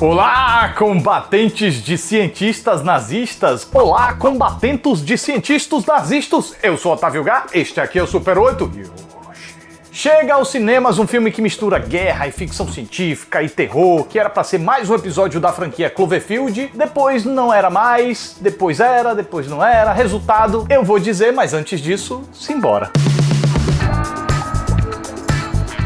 Olá, combatentes de cientistas nazistas! Olá, combatentos de cientistas nazistas! Eu sou Otávio Gá, este aqui é o Super 8 e hoje chega aos cinemas um filme que mistura guerra e ficção científica e terror, que era pra ser mais um episódio da franquia Cloverfield, depois não era mais, depois era, depois não era, resultado, eu vou dizer, mas antes disso, simbora.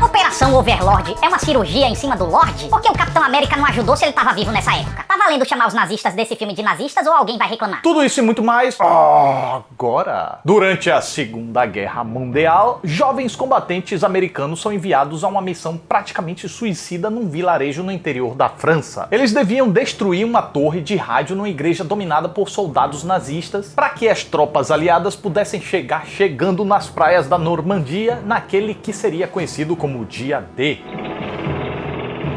Operação Overlord é uma cirurgia em cima do Lorde? Por que o Capitão América não ajudou se ele tava vivo nessa época? Tá valendo chamar os nazistas desse filme de nazistas ou alguém vai reclamar? Tudo isso e muito mais agora. Durante a Segunda Guerra Mundial, jovens combatentes americanos são enviados a uma missão praticamente suicida num vilarejo no interior da França. Eles deviam destruir uma torre de rádio numa igreja dominada por soldados nazistas para que as tropas aliadas pudessem chegar chegando nas praias da Normandia naquele que seria conhecido como Dia D.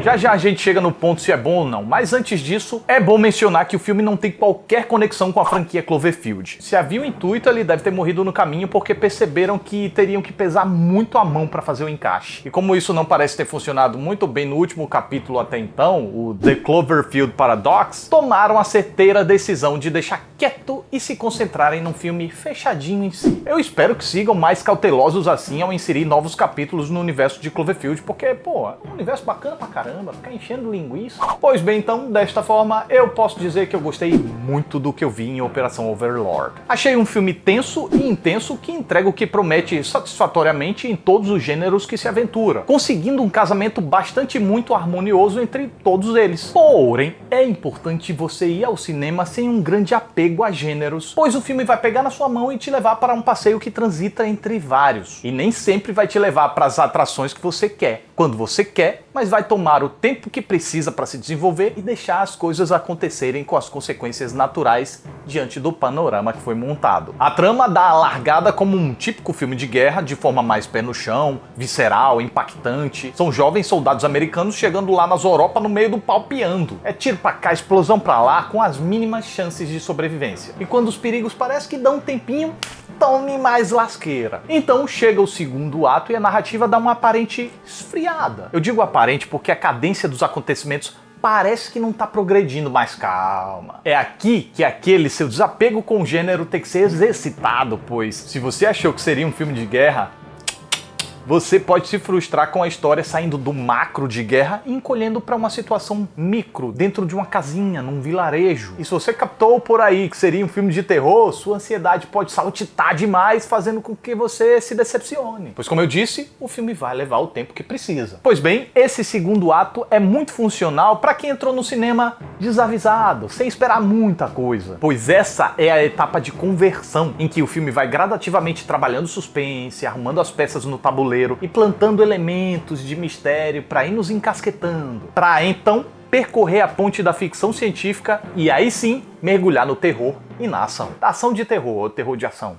Já já a gente chega no ponto se é bom ou não, mas antes disso, é bom mencionar que o filme não tem qualquer conexão com a franquia Cloverfield. Se havia um intuito, ele deve ter morrido no caminho porque perceberam que teriam que pesar muito a mão para fazer o encaixe. E como isso não parece ter funcionado muito bem no último capítulo até então, o The Cloverfield Paradox, tomaram a certeira decisão de deixar quieto e se concentrarem num filme fechadinho em si. Eu espero que sigam mais cautelosos assim ao inserir novos capítulos no universo de Cloverfield, porque, pô, é um universo bacana pra caramba. Ficar enchendo linguiça. Pois bem, então, desta forma, eu posso dizer que eu gostei muito do que eu vi em Operação Overlord. Achei um filme tenso e intenso que entrega o que promete satisfatoriamente em todos os gêneros que se aventura, conseguindo um casamento bastante muito harmonioso entre todos eles. Porém, é importante você ir ao cinema sem um grande apego a gêneros, pois o filme vai pegar na sua mão e te levar para um passeio que transita entre vários, e nem sempre vai te levar para as atrações que você quer, quando você quer, mas vai tomar o tempo que precisa para se desenvolver e deixar as coisas acontecerem com as consequências naturais diante do panorama que foi montado. A trama dá a largada como um típico filme de guerra, de forma mais pé no chão, visceral, impactante. São jovens soldados americanos chegando lá nas Europa no meio do pau piando. É tiro pra cá, explosão pra lá, com as mínimas chances de sobrevivência. E quando os perigos parecem que dão um tempinho, tome mais lasqueira. Então chega o segundo ato e a narrativa dá uma aparente esfriada. Eu digo aparente porque a cadência dos acontecimentos parece que não tá progredindo, mas calma. É aqui que aquele seu desapego com o gênero tem que ser exercitado, pois se você achou que seria um filme de guerra, você pode se frustrar com a história saindo do macro de guerra e encolhendo para uma situação micro, dentro de uma casinha, num vilarejo. E se você captou por aí que seria um filme de terror, sua ansiedade pode saltitar demais, fazendo com que você se decepcione. Pois como eu disse, o filme vai levar o tempo que precisa. Pois bem, esse segundo ato é muito funcional para quem entrou no cinema desavisado, sem esperar muita coisa. Pois essa é a etapa de conversão, em que o filme vai gradativamente trabalhando suspense, arrumando as peças no tabuleiro, e plantando elementos de mistério para ir nos encasquetando, para então percorrer a ponte da ficção científica e aí sim mergulhar no terror e na ação. Ação de terror, ou terror de ação.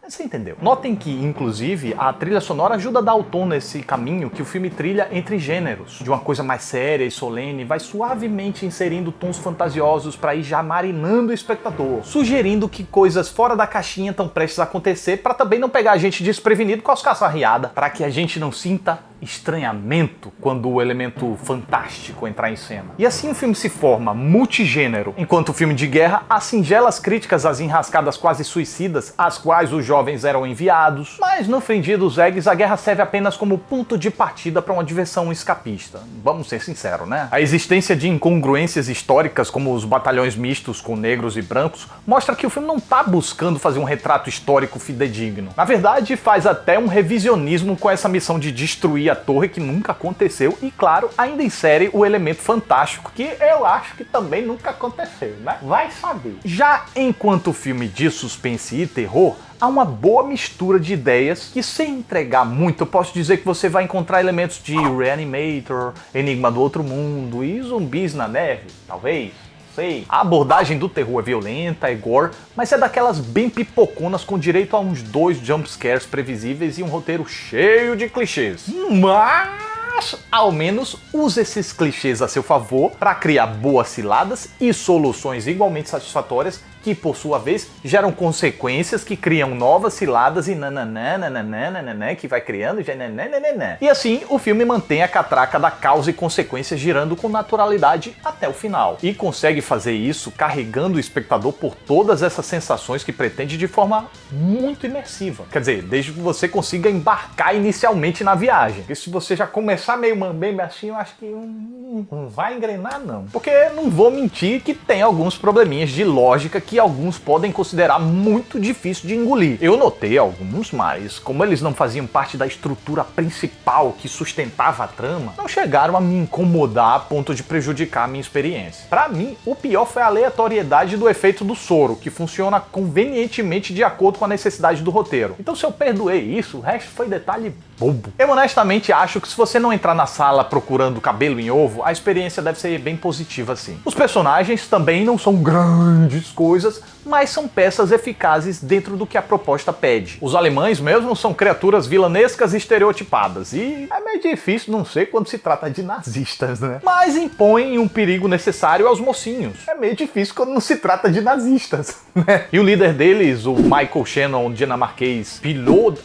Você entendeu? Notem que, inclusive, a trilha sonora ajuda a dar o tom nesse caminho que o filme trilha entre gêneros. De uma coisa mais séria e solene, vai suavemente inserindo tons fantasiosos para ir já marinando o espectador, sugerindo que coisas fora da caixinha estão prestes a acontecer para também não pegar a gente desprevenido com as caçarriadas, para que a gente não sinta estranhamento quando o elemento fantástico entrar em cena. E assim o filme se forma multigênero, enquanto o filme de guerra, as singelas críticas às enrascadas quase suicidas, às quais os jovens eram enviados, mas no frigir dos eggs a guerra serve apenas como ponto de partida para uma diversão escapista. Vamos ser sinceros, né? A existência de incongruências históricas como os batalhões mistos com negros e brancos mostra que o filme não está buscando fazer um retrato histórico fidedigno. Na verdade, faz até um revisionismo com essa missão de destruir a torre que nunca aconteceu e, claro, ainda insere o elemento fantástico que eu acho que também nunca aconteceu, né? Vai saber. Já enquanto filme de suspense e terror, há uma boa mistura de ideias que, sem entregar muito, eu posso dizer que você vai encontrar elementos de Reanimator, Enigma do Outro Mundo e Zumbis na Neve, talvez. Sei. A abordagem do terror é violenta, é gore, mas é daquelas bem pipoconas com direito a uns 2 jumpscares previsíveis e um roteiro cheio de clichês. Mas, ao menos, use esses clichês a seu favor para criar boas ciladas e soluções igualmente satisfatórias que por sua vez geram consequências que criam novas ciladas e nananã, que vai criando nananã. E assim o filme mantém a catraca da causa e consequência girando com naturalidade até o final. E consegue fazer isso carregando o espectador por todas essas sensações que pretende de forma muito imersiva. Quer dizer, desde que você consiga embarcar inicialmente na viagem. Porque se você já começar meio mambembe assim, eu acho que não vai engrenar não. Porque não vou mentir que tem alguns probleminhas de lógica que alguns podem considerar muito difícil de engolir. Eu notei alguns, mas como eles não faziam parte da estrutura principal que sustentava a trama, não chegaram a me incomodar a ponto de prejudicar a minha experiência. Pra mim, o pior foi a aleatoriedade do efeito do soro, que funciona convenientemente de acordo com a necessidade do roteiro. Então se eu perdoei isso, o resto foi detalhe bobo. Eu honestamente acho que se você não entrar na sala procurando cabelo em ovo, a experiência deve ser bem positiva sim. Os personagens também não são grandes coisas, mas são peças eficazes dentro do que a proposta pede. Os alemães mesmo são criaturas vilanescas e estereotipadas, e é meio difícil não ser quando se trata de nazistas, né? Mas impõem um perigo necessário aos mocinhos. É meio difícil quando não se trata de nazistas, né? E o líder deles, o Michael Shannon, dinamarquês, piloto...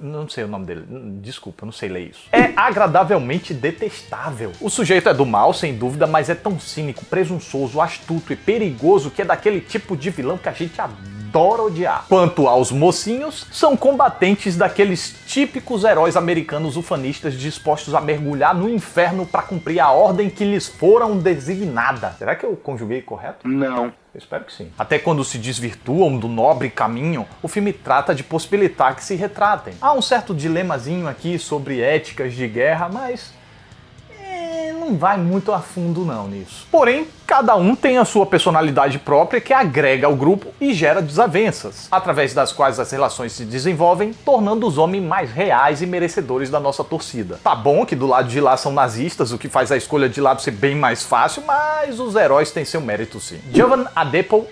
não sei o nome dele, desculpa, eu não sei ler isso. É agradavelmente detestável. O sujeito é do mal, sem dúvida, mas é tão cínico, presunçoso, astuto e perigoso que é daquele tipo de vilão que a gente adora odiar. Quanto aos mocinhos, são combatentes daqueles típicos heróis americanos ufanistas dispostos a mergulhar no inferno para cumprir a ordem que lhes foram designada. Será que eu conjuguei correto? Não. Eu espero que sim. Até quando se desvirtuam do nobre caminho, o filme trata de possibilitar que se retratem. Há um certo dilemazinho aqui sobre éticas de guerra, mas não vai muito a fundo não nisso. Porém, cada um tem a sua personalidade própria que agrega ao grupo e gera desavenças, através das quais as relações se desenvolvem, tornando os homens mais reais e merecedores da nossa torcida. Tá bom que do lado de lá são nazistas, o que faz a escolha de lado ser bem mais fácil, mas os heróis têm seu mérito sim. Jovan Adepo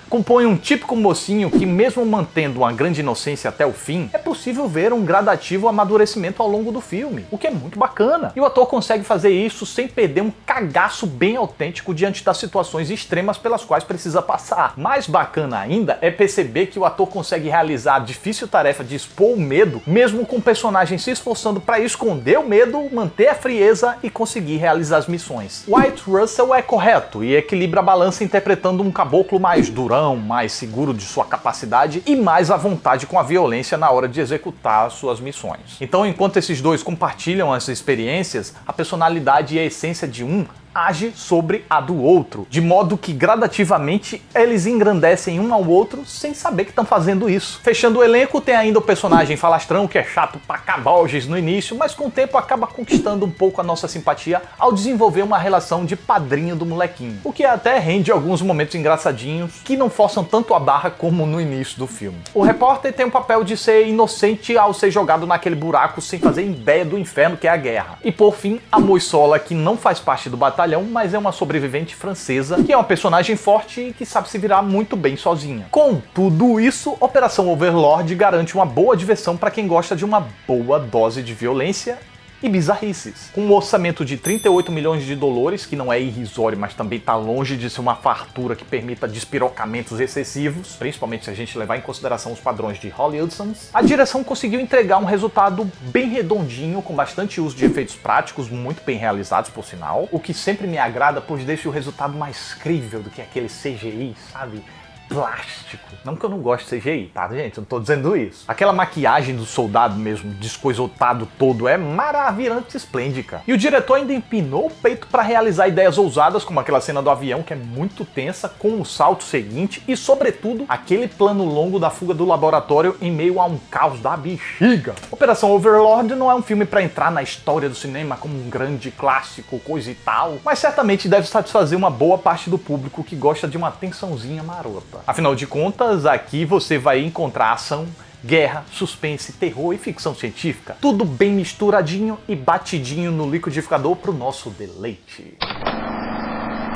compõe um típico mocinho que, mesmo mantendo uma grande inocência até o fim, é possível ver um gradativo amadurecimento ao longo do filme, o que é muito bacana. E o ator consegue fazer isso sem perder um cagaço bem autêntico diante das situações extremas pelas quais precisa passar. Mais bacana ainda é perceber que o ator consegue realizar a difícil tarefa de expor o medo, mesmo com o personagem se esforçando para esconder o medo, manter a frieza e conseguir realizar as missões. Wyatt Russell é correto e equilibra a balança interpretando um caboclo mais durão, mais seguro de sua capacidade e mais à vontade com a violência na hora de executar suas missões. Então, enquanto esses dois compartilham as experiências, a personalidade e a essência de um age sobre a do outro, de modo que gradativamente eles engrandecem um ao outro sem saber que estão fazendo isso. Fechando o elenco, tem ainda o personagem falastrão, que é chato pra cabalges no início, mas com o tempo acaba conquistando um pouco a nossa simpatia ao desenvolver uma relação de padrinho do molequinho, o que até rende alguns momentos engraçadinhos que não forçam tanto a barra como no início do filme. O repórter tem o papel de ser inocente ao ser jogado naquele buraco sem fazer ideia do inferno que é a guerra. E por fim, a moçola, que não faz parte do batalhão, mas é uma sobrevivente francesa, que é uma personagem forte e que sabe se virar muito bem sozinha. Com tudo isso, Operação Overlord garante uma boa diversão para quem gosta de uma boa dose de violência e bizarrices. Com um orçamento de 38 milhões de dólares, que não é irrisório, mas também está longe de ser uma fartura que permita despirocamentos excessivos, principalmente se a gente levar em consideração os padrões de Hollywoodsons, a direção conseguiu entregar um resultado bem redondinho, com bastante uso de efeitos práticos, muito bem realizados por sinal, o que sempre me agrada, pois deixa o resultado mais crível do que aquele CGI, sabe? Plástico. Não que eu não goste de CGI, tá, gente? Eu não tô dizendo isso. Aquela maquiagem do soldado mesmo, descoisotado todo, é maravilhante, esplêndica. E o diretor ainda empinou o peito para realizar ideias ousadas, como aquela cena do avião, que é muito tensa, com o salto seguinte e, sobretudo, aquele plano longo da fuga do laboratório em meio a um caos da bexiga. Operação Overlord não é um filme para entrar na história do cinema como um grande clássico, coisa e tal, mas certamente deve satisfazer uma boa parte do público que gosta de uma tensãozinha marota. Afinal de contas, aqui você vai encontrar ação, guerra, suspense, terror e ficção científica. Tudo bem misturadinho e batidinho no liquidificador pro nosso deleite.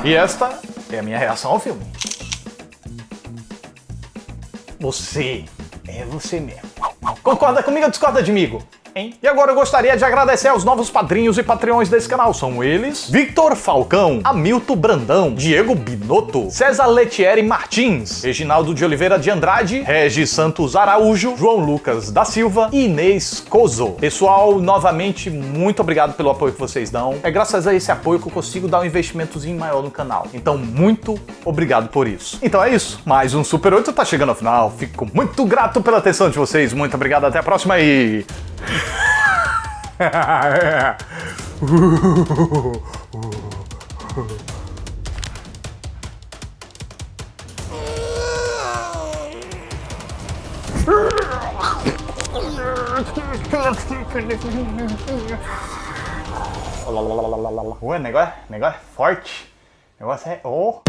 E esta é a minha reação ao filme. Você é você mesmo. Concorda comigo ou discorda de mim? hein? E agora eu gostaria de agradecer aos novos padrinhos e patreões desse canal. São eles: Victor Falcão, Hamilton Brandão, Diego Binotto, César Letieri Martins, Reginaldo de Oliveira de Andrade, Regis Santos Araújo, João Lucas da Silva e Inês Cozo. Pessoal, novamente, muito obrigado pelo apoio que vocês dão. É graças a esse apoio que eu consigo dar um investimentozinho maior no canal. Então, muito obrigado por isso. Então é isso. Mais um Super 8 tá chegando ao final. Fico muito grato pela atenção de vocês. Muito obrigado. Até a próxima e... Ué, negócio é forte. Negócio é... Oh.